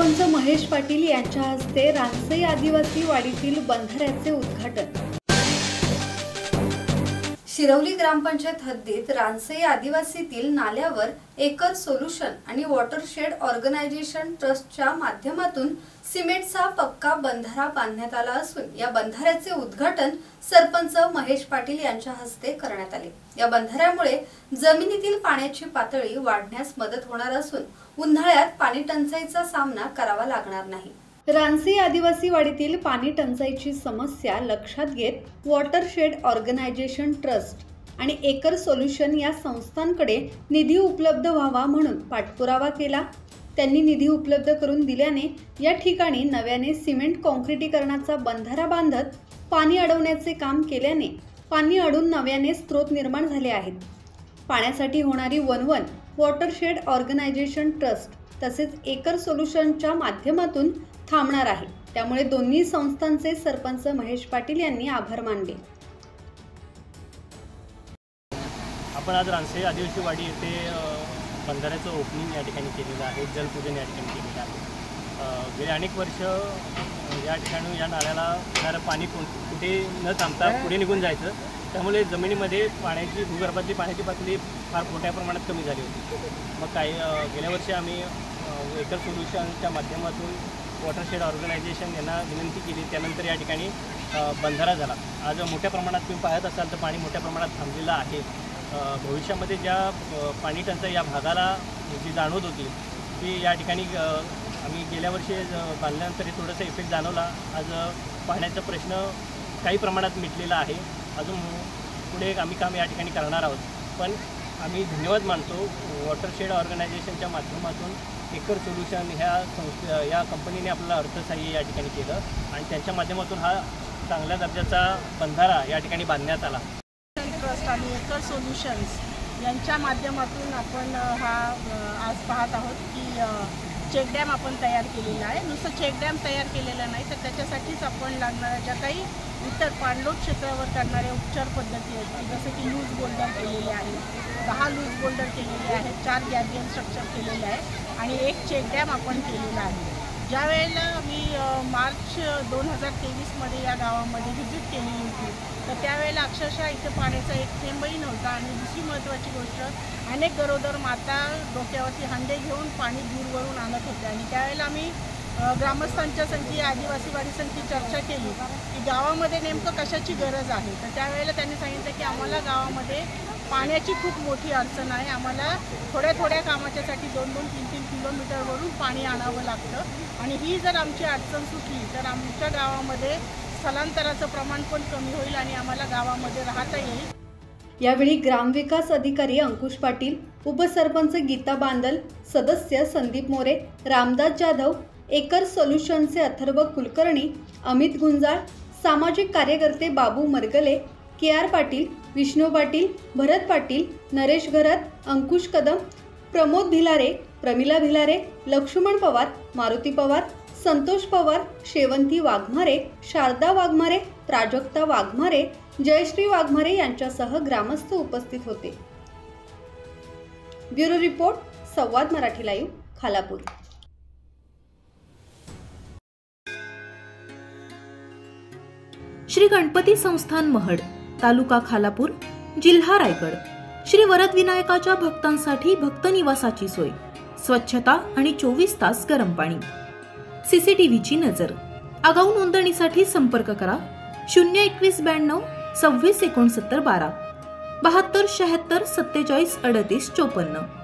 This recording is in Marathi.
सरपंच महेश पाटील यांच्या हस्ते रानसई आदिवासी वाडीतील बंधाऱ्याचे उद्घाटन। शिरवली ग्रामपंचायत हद्दीत रानसई आदिवासीतील नाल्यावर एकर सोल्युशन आणि वॉटरशेड ऑर्गनायझेशन ट्रस्टच्या माध्यमातून सिमेंटचा पक्का बंधारा बांधण्यात आला असून या बंधाऱ्याचे उद्घाटन सरपंच महेश पाटील यांच्या हस्ते करण्यात आले। या बंधाऱ्यामुळे जमिनीतील पाण्याची पातळी वाढण्यास मदत होणार असून उन्हाळ्यात पाणी टंचाईचा सामना करावा लागणार नाही। रानसई आदिवासी वाडीतील पाणी टंचाईची समस्या लक्षात घेत वॉटरशेड ऑर्गनायझेशन ट्रस्ट आणि एकर सोल्युशन या संस्थांकडे निधी उपलब्ध व्हावा म्हणून पाठपुरावा केला। त्यांनी निधी उपलब्ध करून दिल्याने या ठिकाणी नव्याने सिमेंट कॉन्क्रिटीकरणाचा बंधारा बांधत पाणी अडवण्याचे काम केल्याने पाणी अडून नव्याने स्रोत निर्माण झाले आहेत। पाण्यासाठी होणारी वणवण वॉटरशेड ऑर्गनायझेशन ट्रस्ट तसेच एकर सोल्युशनच्या माध्यमातून थांबणार आहे। त्यामुळे दोन्ही संस्थांचे सरपंच महेश पाटील यांनी आभार मानले। आपण आज रानसई आदिवासी वाडी येथे बंधाऱ्याचं ओपनिंग या ठिकाणी केलेलं आहे, जलपूजन या ठिकाणी केलेलं आहे। गेले अनेक वर्ष या ठिकाणी या नाल्याला येणारं पाणी कुठे न थांबता पुढे निघून जायचं, त्यामुळे जमिनीमध्ये पाण्याची भूगर्भातली पाण्याची पातळी फार मोठ्या प्रमाणात कमी झाली होती। मग गेल्या वर्षी आम्ही एकर सोल्युशनच्या माध्यमातून वॉटरशेड ऑर्गनायझेशन यांना विनंती केली, त्यानंतर या ठिकाणी बंधारा झाला। आज मोठ्या प्रमाणात तुम्ही पाहत असाल तर पाणी मोठ्या प्रमाणात थांबलेलं आहे। भविष्यामध्ये ज्या पाणी टंचाई या भागाला जी जाणवत होती ती या ठिकाणी आम्ही गेल्या वर्षी बांधल्यानंतर थोडंसं इफेक्ट जाणवला। आज पाण्याचा प्रश्न काही प्रमाणात मिटलेला आहे। अजून पुढे आम्ही काम या ठिकाणी करणार आहोत, पण आम्ही धन्यवाद मानतो वॉटरशेड ऑर्गनायझेशनच्या माध्यमातून एकर सोल्युशन या कंपनीने आपल्याला अर्थसहाय्य या ठिकाणी केलं आणि त्यांच्या माध्यमातून हा चांगल्या दर्जाचा बंधारा या ठिकाणी बांधण्यात आला। ट्रस्ट आणि एकर सोल्युशन्स यांच्या माध्यमातून आपण हा आज पाहत आहोत की चेकडॅम आपण तयार केलेला आहे। नुसतं चेकडॅम तयार केलेला नाही तर त्याच्यासाठीच आपण लागणाऱ्या ज्या काही इतर पाणलोट क्षेत्रावर करणाऱ्या उपचार पद्धती आहेत, जसं की लूज बोल्डर केलेले आहेत, 10 लूज बोल्डर केलेले आहेत, 4 गॅबियन स्ट्रक्चर केलेले आहे आणि एक चेकडॅम आपण केलेला आहे। ज्या वेळेला मी मार्च 2023मध्ये या गावामध्ये व्हिजिट केलेली होती तर त्यावेळेला अक्षरशः इथं पाण्याचा एक थेंबही नव्हता आणि दुसरी महत्त्वाची गोष्ट, अनेक गरोदर माता डोक्यावरती हांडे घेऊन पाणी दूरवरून आणत होते आणि त्यावेळेला आम्ही ग्रामस्थांच्या संगती आदिवासी वाडी संगती चर्चा केली की गावामध्ये नेमकं कशाची गरज आहे। तर त्यावेळेला त्यांनी सांगितलं की आम्हाला गावामध्ये पाण्याची खूप मोठी अडचण आहे, आम्हाला थोड्या कामाच्यासाठी 2-2, 3-3 किलोमीटरवरून पाणी आणावं लागतं आणि ही जर आमची अडचण सुटली तर आमच्या गावामध्ये स्थलांतराचं प्रमाण पण कमी होईल आणि आम्हाला गावामध्ये राहता येईल। यावेळी ग्रामविकास अधिकारी अंकुश पाटील, उपसरपंच गीता बांदल, सदस्य संदीप मोरे, रामदास जाधव, एकर सोल्युशनचे अथर्व कुलकर्णी, अमित गुंजाळ, सामाजिक कार्यकर्ते बाबू मरगले, के.आर. पाटील, विष्णू पाटील, भरत पाटील, नरेश घरत, अंकुश कदम, प्रमोद भिलारे, प्रमिला भिलारे, लक्ष्मण पवार, मारुती पवार, संतोष पवार, शेवंती वाघमारे, शारदा वाघमारे, प्राजक्ता वाघमारे, जयश्री वाघमारे यांच्यासह ग्रामस्थ उपस्थित होते। ब्युरो रिपोर्ट, संवाद मराठी लाईव्ह, खालापूर। श्री गणपती संस्थान महड, तालुका खालापूर, जिल्हा रायगड। श्री वरद विनायकाच्या भक्तांसाठी भक्त निवासाची सोय, स्वच्छता आणि 24 तास गरम पाणी, सीसीटीव्हीची नजर। आगाऊ नोंदणीसाठी संपर्क करा 02192 26 69 12 72 76 47 38 54।